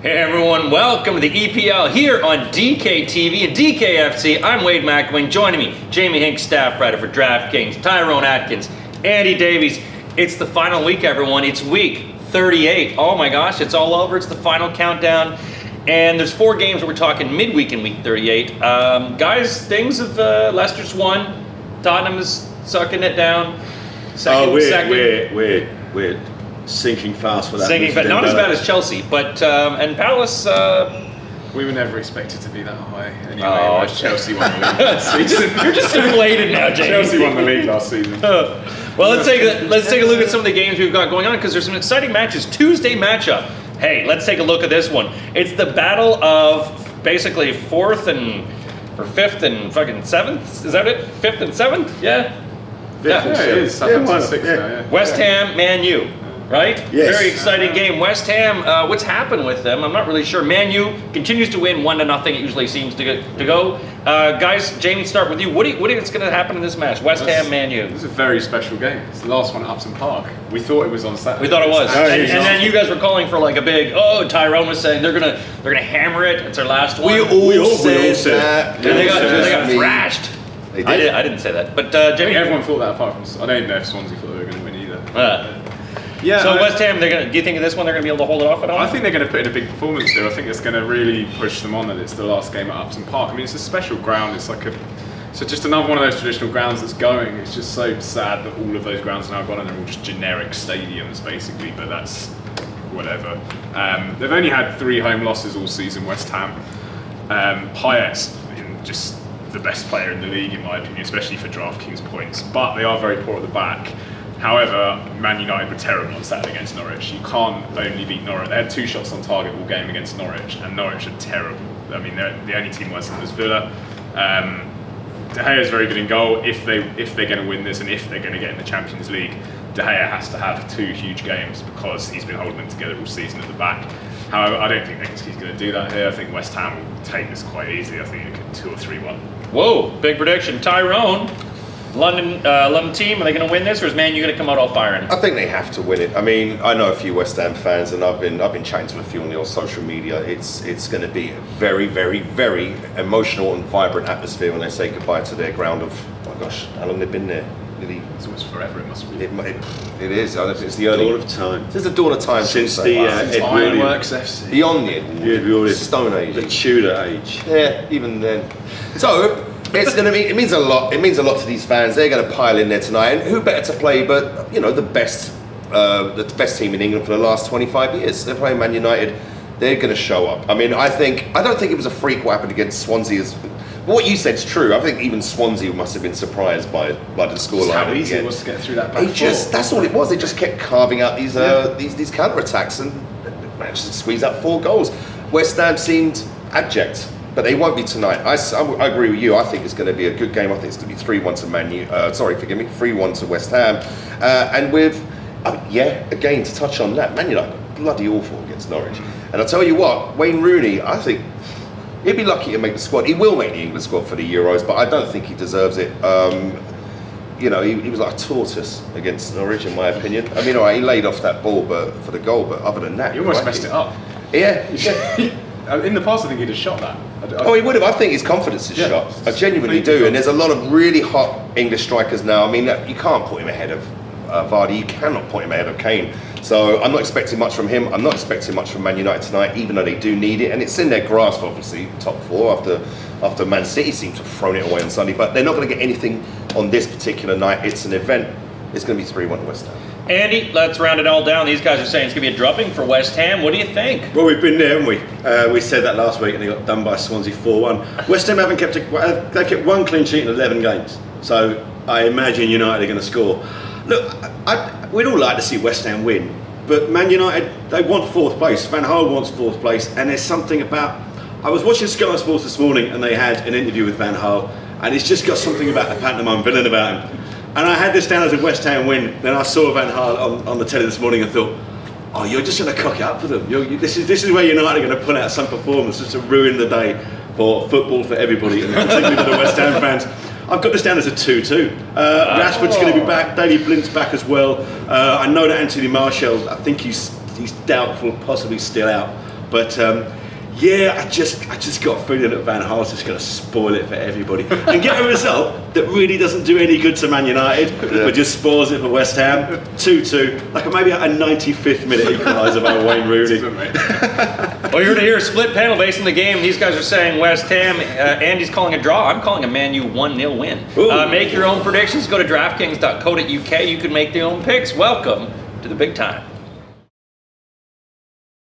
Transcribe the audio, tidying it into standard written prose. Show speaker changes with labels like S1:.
S1: Hey everyone, welcome to the EPL here on DKTV and DKFC. I'm Wade McElwain. Joining me, Jamie Hinks, staff writer for DraftKings, Tyrone Atkins, Andy Davies. It's the final week, everyone. It's week 38. Oh my gosh, it's all over. It's the final countdown. And there's 4 games that we're talking midweek in week 38. Guys, things have, Leicester's won. Tottenham is sucking it down.
S2: We're sinking fast for that.
S1: Sinking fast. Not as bad as Chelsea, but, and Palace,
S3: we were never expected to be that high anyway.
S1: Oh,
S3: Chelsea won the league last season.
S1: You're just deflated now, James.
S3: Chelsea won the league last season.
S1: Well, let's take a look at some of the games we've got going on because there's some exciting matches. Tuesday matchup. Hey, let's take a look at this one. It's the battle of basically 4th and or 5th and fucking 7th. Is that it? 5th and 7th? Yeah.
S3: Yeah, it is.
S1: West Ham, Man U. Right?
S2: Yes.
S1: Very exciting game. West Ham, what's happened with them? I'm not really sure. Man U continues to win 1-0. It usually seems to go. Guys, Jamie, start with you. What do you think is going to happen in this match? West Ham, Man U.
S3: This is a very special game. It's the last one at Upton Park. We thought it was on Saturday.
S1: We thought it was, and then you guys were calling for like a big. Oh, Tyrone was saying they're gonna hammer it. It's their last one.
S2: We all said that.
S1: And they got thrashed.
S2: They did.
S1: I didn't say that, but
S3: I
S1: Jamie.
S3: think everyone thought that apart from. I don't even know if Swansea thought they were going to win either.
S1: Yeah. So West Ham, do you think in this one they're going to be able to hold it off at all?
S3: I think they're going to put in a big performance there. I think it's going to really push them on that it's the last game at Upton Park. I mean, it's a special ground. It's like so just another one of those traditional grounds that's going. It's just so sad that all of those grounds are now gone and they're all just generic stadiums basically. But that's whatever. They've only had 3 home losses all season. West Ham. Payet's just the best player in the league in my opinion, especially for DraftKings points. But they are very poor at the back. However, Man United were terrible on Saturday against Norwich. You can't only beat Norwich. They had 2 shots on target all game against Norwich, and Norwich are terrible. I mean, they're the only team worse than this Villa. De Gea is very good in goal. If they're going to win this, and if they're going to get in the Champions League, De Gea has to have 2 huge games because he's been holding them together all season at the back. However, I don't think he's going to do that here. I think West Ham will take this quite easily. I think it could 2 or 3-1.
S1: Whoa, big prediction. Tyrone. London team, are they going to win this, or is Man U going to come out all firing?
S2: I think they have to win it. I mean, I know a few West Ham fans, and I've been chatting to a few on the social media. It's going to be a very, very, very emotional and vibrant atmosphere when they say goodbye to their ground of, oh gosh, how long they've been there?
S3: It's almost forever. It must be.
S2: It is. It's the early
S4: dawn of time.
S2: Since the dawn of time.
S4: Since the
S3: Ironworks FC.
S2: Beyond the Stone Age.
S4: The Tudor Age.
S2: Yeah, even then. So. It's going to be. It means a lot. It means a lot to these fans. They're going to pile in there tonight, and who better to play but the best team in England for the last 25 years. They're playing Man United. They're going to show up. I mean, I don't think it was a freak what happened against Swansea. What you said's true. I think even Swansea must have been surprised by the scoreline.
S3: How easy it was to get through that back.
S2: That's all it was. They just kept carving out these counter attacks and managed to squeeze out 4 goals. West Ham seemed abject. But they won't be tonight. I agree with you. I think it's going to be a good game. I think it's going to be 3-1 to Man U. 3-1 to West Ham. And with, again, to touch on that, Man United bloody awful against Norwich. And I'll tell you what, Wayne Rooney, I think he'd be lucky to make the squad. He will make the England squad for the Euros, but I don't think he deserves it. He was like a tortoise against Norwich, in my opinion. I mean, all right, he laid off that ball for the goal, but other than that,
S3: he almost messed it up.
S2: Yeah.
S3: In the past, I think he'd have shot that.
S2: He would have. I think his confidence is shot. I genuinely do. And there's a lot of really hot English strikers now. I mean, you can't put him ahead of Vardy. You cannot put him ahead of Kane. So I'm not expecting much from him. I'm not expecting much from Man United tonight, even though they do need it. And it's in their grasp, obviously, top 4 after Man City seemed to have thrown it away on Sunday. But they're not going to get anything on this particular night. It's an event. It's going to be 3-1 to West Ham.
S1: Andy, let's round it all down. These guys are saying it's going to be a drubbing for West Ham. What do you think?
S4: Well, we've been there, haven't we? We said that last week and they got done by Swansea 4-1. West Ham haven't kept they kept 1 clean sheet in 11 games. So I imagine United are going to score. Look, we'd all like to see West Ham win, but Man United, they want 4th place. Van Gaal wants 4th place, and there's something about... I was watching Sky Sports this morning and they had an interview with Van Gaal, and he's just got something about the pantomime villain about him. And I had this down as a West Ham win. Then I saw Van Gaal on the telly this morning and thought, oh, you're just going to cock it up for them. This is where United are going to put out some performance just to ruin the day for football for everybody, and particularly for the West Ham fans. I've got this down as a 2-2. Rashford's going to be back. Daley Blint's back as well. I know that Anthony Martial, I think he's doubtful, possibly still out. But yeah, I just got a feeling that Van Gaal's just going to spoil it for everybody and get a result that really doesn't do any good to Man United, but just spoils it for West Ham. 2-2, like maybe a 95th minute equaliser by Wayne Rooney.
S1: Well, you're going to hear a split panel based on the game. These guys are saying West Ham. Andy's calling a draw. I'm calling a Man U 1-0 win. Make your own predictions. Go to DraftKings.co.uk. You can make your own picks. Welcome to the big time.